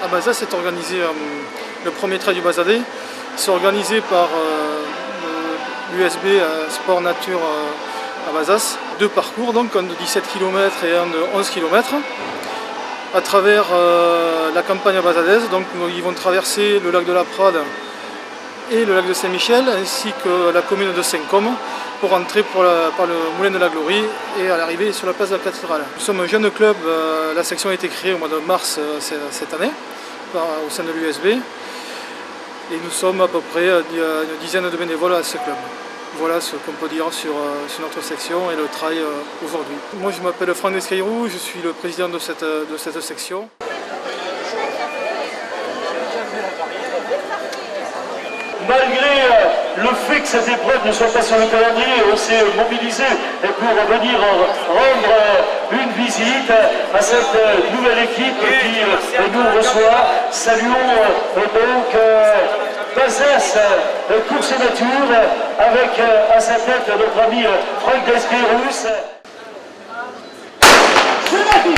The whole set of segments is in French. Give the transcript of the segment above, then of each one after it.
à Bazas est organisé, le premier trail du Bazadais, c'est organisé par l'USB Sport Nature à Bazas. Deux parcours, donc un de 17 km et un de 11 km, à travers la campagne bazadaise. Donc ils vont traverser le lac de la Prade et le lac de Saint-Michel, ainsi que la commune de Saint-Côme, pour entrer par le moulin de la Glorie et à l'arrivée sur la place de la cathédrale. Nous sommes un jeune club, la section a été créée au mois de mars cette année au sein de l'USB et nous sommes à peu près une dizaine de bénévoles à ce club. Voilà ce qu'on peut dire sur notre section et le trail aujourd'hui. Moi je m'appelle Franck Descailleroux, je suis le président de cette section. Malgré le fait que cette épreuve ne soit pas sur le calendrier, on s'est mobilisé pour venir rendre une visite à cette nouvelle équipe qui nous reçoit. Saluons donc Bazas Course Nature avec à sa tête notre ami Franck Descailleroux. C'est parti!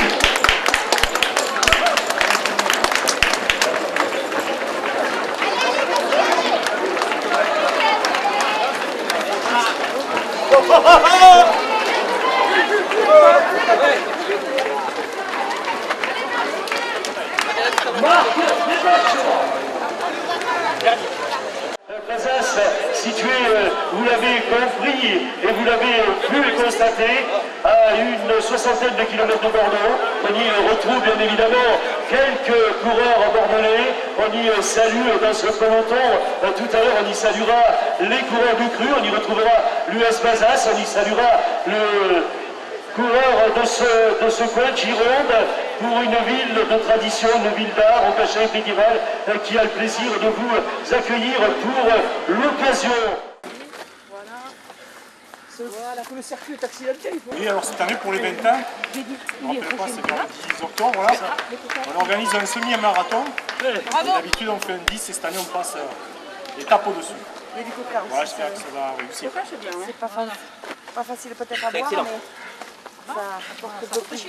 Bazas, situé, vous l'avez compris et vous l'avez pu le constater, à une soixantaine de kilomètres de Bordeaux. On y retrouve bien évidemment quelques coureurs bordelais. On y salue dans ce peloton, tout à l'heure on y saluera les coureurs du cru, on y retrouvera l'US Bazas, on y saluera le coureur de ce coin de Gironde, pour une ville de tradition, une ville d'art, au cachet médiéval, qui a le plaisir de vous accueillir pour l'occasion. Voilà, le circuit est accidenté. Oui, alors cette année pour les 20 ans, je ne me rappelle pas, c'est vers le 10 octobre, là, on organise un semi-marathon. D'habitude on fait un 10 et cette année on passe l'étape au-dessus. Voilà, j'espère que ça va réussir. C'est pas facile peut-être à voir, mais ça apporte beaucoup de...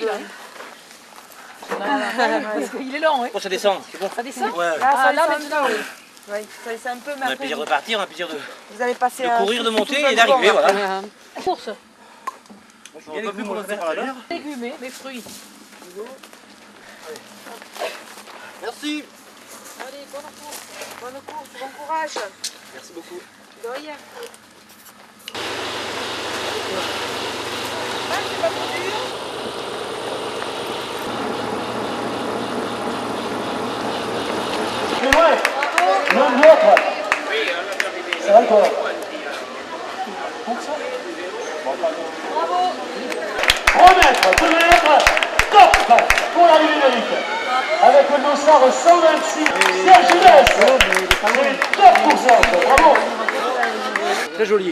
Il est long, oui. Bon, ça descend, c'est bon. Ça descend? Ouais. Ah, là maintenant, oui. Oui, ça descend un peu, mais on a le plaisir de partir, on a le plaisir de courir, de monter et d'arriver, voilà. Course. Il y a des pour le faire à l'heure. Légumes, les fruits. Merci. Allez, bonne course, bon courage. Merci beaucoup. De rien. C'est pas trop dur. C'est vrai, l'un de l'autre. Ça va quoi? Bravo. 3 mètres, 2 mètres, top pour l'arrivée numérique. Avec le dossard 126, Serge Dess. C'est top pour ça, bravo. Très joli.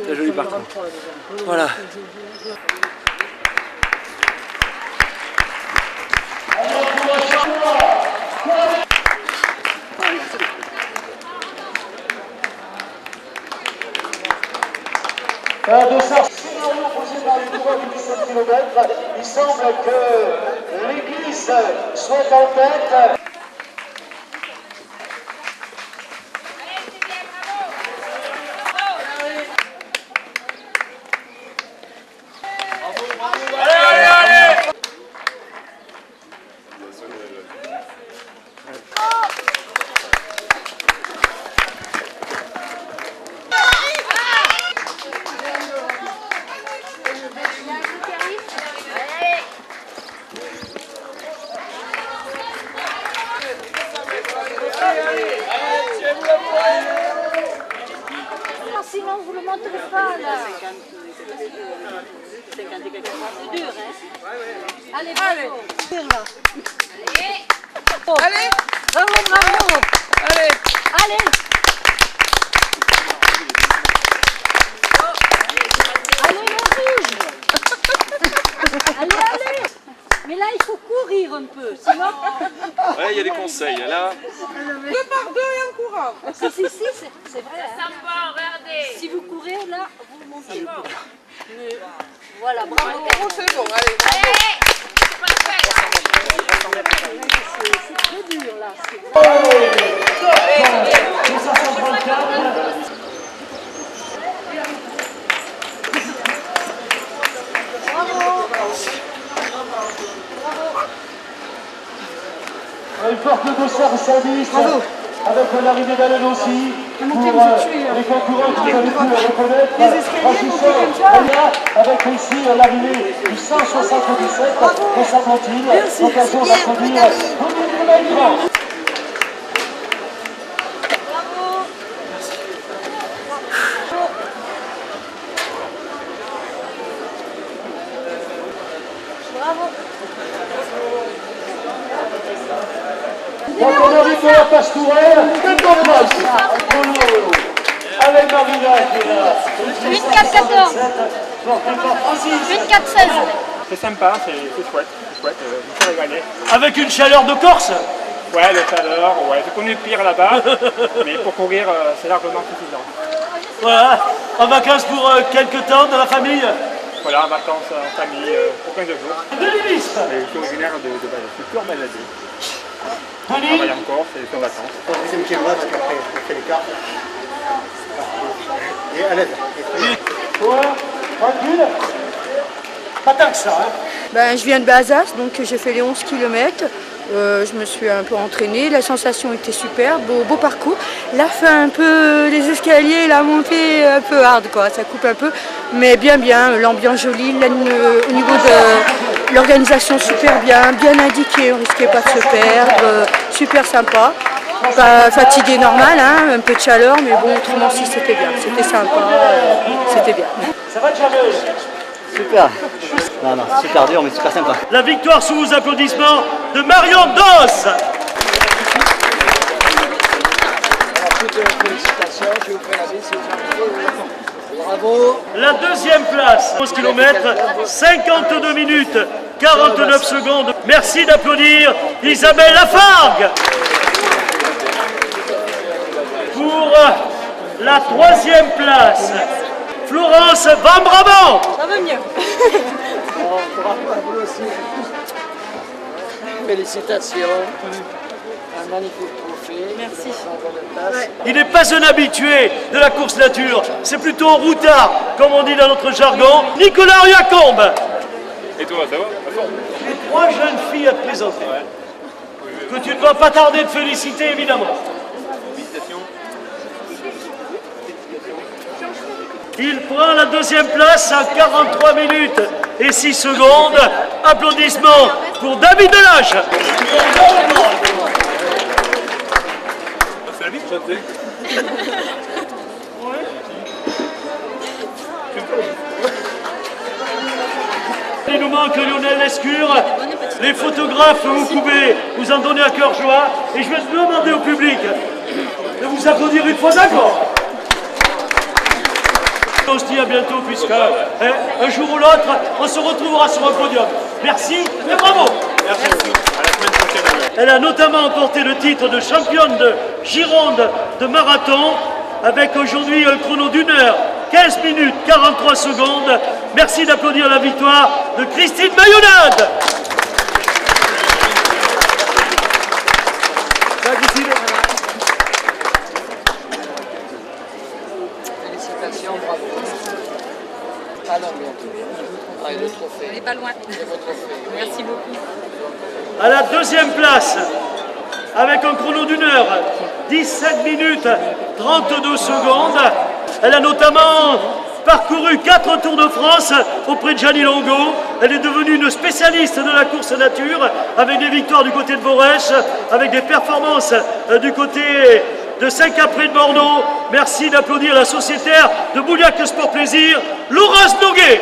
Très joli parcours. Voilà. Un dossard scénario posé par les coureurs du 17 km. Il semble que l'église soit en tête. Sinon, vous le montrez pas là. 50 et quelques fois, c'est dur, hein? Allez, allez. Allez! Bravo, bravo. Allez! Allez. Allez, le rouge. Allez, allez. Mais là, il faut courir un peu, sinon... Ouais, il y a des conseils, là. 2 par 2 et en courant. Si, c'est vrai. Ça sent pas, regardez. Si vous courez, là, vous montez. Mais, voilà, bravo. C'est bon, allez, bravo. Allez, C'est très dur là. Une porte de service avec l'arrivée d'Alain aussi pour les concurrents que vous avez pu reconnaître. Avec ici l'arrivée du 177 de Saint-Martin, l'occasion d'applaudir Dominique. Donc on arrive de la Pastourelle, une bonne place. Avec Marina qui est là. 24-14. 24-16. C'est sympa, c'est chouette, je me suis régalé. Avec une chaleur de Corse. Ouais, la chaleur, ouais, j'ai connu pire là-bas, mais pour courir, c'est largement suffisant. Voilà, en vacances pour quelques temps dans la famille. Voilà, vacances en famille, pour 15 jours. Denis. Je suis originaire de Baladé, je suis toujours baladé. Je Denis. travaille encore, c'est en vacances. Deuxième kilomètre, parce qu'après, on fait l'écart. Et à l'aide. Toi, tranquille. Pas tant que ça, hein. Ben, je viens de Bazas, donc j'ai fait les 11 km. Je me suis un peu entraînée, la sensation était super, beau parcours. La fin un peu, les escaliers, la montée un peu hard, quoi, ça coupe un peu, mais bien, l'ambiance jolie, au niveau de l'organisation super bien indiqué, on risquait pas de se perdre, super sympa. Pas fatigué normal, hein, un peu de chaleur, mais bon, autrement si c'était bien, c'était sympa, c'était bien. Ça va, Charles? Super. Non, super dur, mais super sympa. La victoire sous vos applaudissements de Marion Dos. Toutes félicitations, je vous fais la bise. Bravo. La deuxième place, 11 km, 52 minutes, 49 secondes. Merci d'applaudir Isabelle Lafargue. Pour la troisième place, Florence Van Brabant. Ça va mieux. Félicitations. Un magnifique trophée. Merci. Il n'est pas un habitué de la course nature, c'est plutôt un routard, comme on dit dans notre jargon. Nicolas Riacombe. Et toi, ça va? Les trois jeunes filles à te présenter, que tu ne vas pas tarder de féliciter évidemment. Félicitations. Il prend la deuxième place à 43 minutes et 6 secondes. Applaudissements pour David Delage. C'est la vie de chanter. Il nous manque Lionel Lescure. Les photographes, vous pouvez vous en donner à cœur joie. Et je vais demander au public de vous applaudir une fois d'accord. On se dit à bientôt puisque un jour ou l'autre, on se retrouvera sur un podium. Merci et bravo. Merci beaucoup. À la semaine prochaine. Elle a notamment emporté le titre de championne de Gironde de marathon avec aujourd'hui un chrono d'1 heure, 15 minutes, 43 secondes. Merci d'applaudir la victoire de Christine Mayonade. Félicitations, bravo. Alors bientôt. Ah, et le trophée. On n'est pas loin. Et votre trophée. Merci beaucoup. À la deuxième place, avec un chrono d'1 heure, 17 minutes, 32 secondes. Elle a notamment parcouru 4 Tours de France auprès de Gianni Longo. Elle est devenue une spécialiste de la course nature, avec des victoires du côté de Vorèche, avec des performances du côté de Saint-Capré de Bordeaux. Merci d'applaudir la sociétaire de Bouliac Sport Plaisir, Laurence Noguet.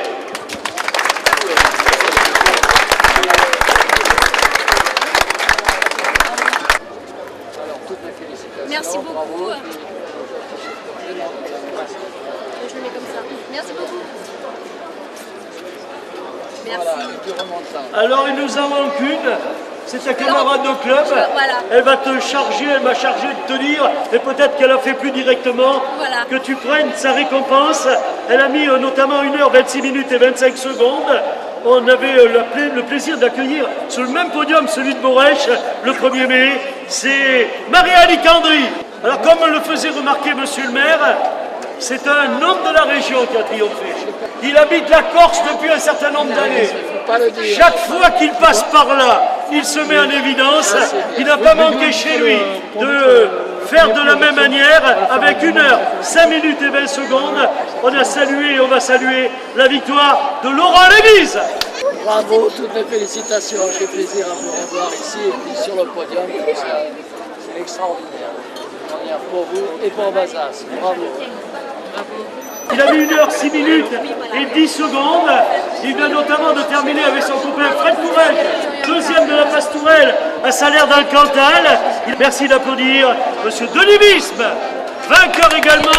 Merci beaucoup. Je le mets comme ça. Merci beaucoup. Merci. Alors il nous en manque une, c'est ta camarade de club. Voilà. Elle va te charger, elle m'a chargé de te dire, et peut-être qu'elle a fait plus directement, Voilà. que tu prennes sa récompense. Elle a mis notamment 1 heure 26 minutes et 25 secondes. on avait le plaisir d'accueillir sur le même podium celui de Borèche le 1er mai, c'est Marie-Anne Icandry. Alors comme le faisait remarquer monsieur le maire, c'est un homme de la région qui a triomphé. Il habite la Corse depuis un certain nombre d'années. Chaque fois qu'il passe par là, il se met en évidence. Il n'a pas manqué chez lui de faire de la même manière avec 1 heure, 5 minutes et 20 secondes. On a salué et on va saluer la victoire de Laurent Lévise. Bravo, toutes mes félicitations. J'ai plaisir à vous revoir ici et puis sur le podium. C'est extraordinaire. Pour vous et pour Bazas. Bravo. Il a mis 1 heure, 6 minutes et 10 secondes. Il vient notamment de terminer avec son copain Fred Tourelle, 2e de la Pastourelle à Salaire dans le Cantal. Merci d'applaudir monsieur Delivisme, vainqueur également.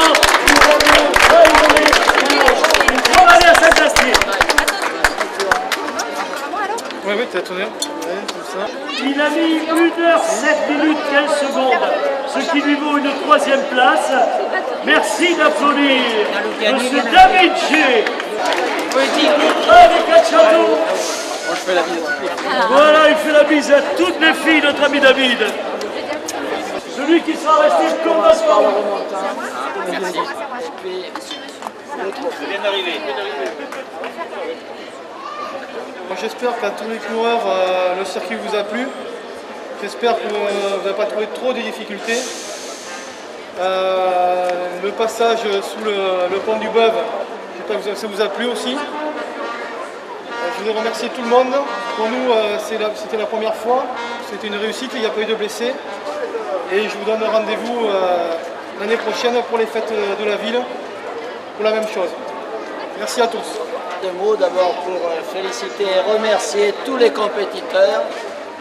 On va aller à Saint-Astier. Oui, t'as tourné. Ouais, comme ça. Il a mis 1 heure, 7 minutes, 15 secondes, ce qui lui vaut une 3e place. Merci d'applaudir monsieur David G. Avec Cachado. Moi je fais la bise. Voilà, il fait la bise à toutes les filles, notre ami David. Celui qui sera resté comme un sport. Merci. Je viens d'arriver. J'espère qu'à tous les coureurs, le circuit vous a plu. J'espère que vous n'avez pas trouvé trop de difficultés. Le passage sous le pont du Beuve, j'espère que ça vous a plu aussi. Je voudrais remercier tout le monde. Pour nous, c'était la première fois. C'était une réussite, il n'y a pas eu de blessés. Et je vous donne rendez-vous l'année prochaine pour les fêtes de la ville, pour la même chose. Merci à tous. 2 mots d'abord pour féliciter et remercier tous les compétiteurs.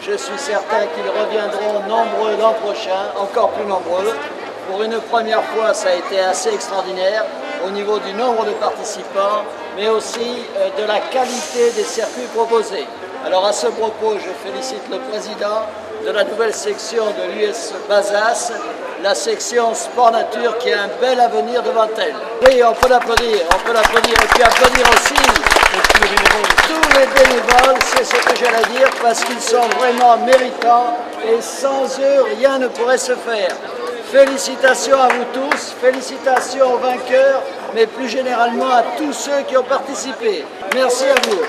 Je suis certain qu'ils reviendront nombreux l'an prochain, encore plus nombreux. Pour une première fois, ça a été assez extraordinaire au niveau du nombre de participants, mais aussi de la qualité des circuits proposés. Alors à ce propos, je félicite le président de la nouvelle section de l'US Bazas, la section Sport Nature qui a un bel avenir devant elle. Oui, on peut l'applaudir, et puis applaudir aussi tous les bénévoles, c'est ce que j'allais dire, parce qu'ils sont vraiment méritants et sans eux, rien ne pourrait se faire. Félicitations à vous tous, félicitations aux vainqueurs, mais plus généralement à tous ceux qui ont participé. Merci à vous.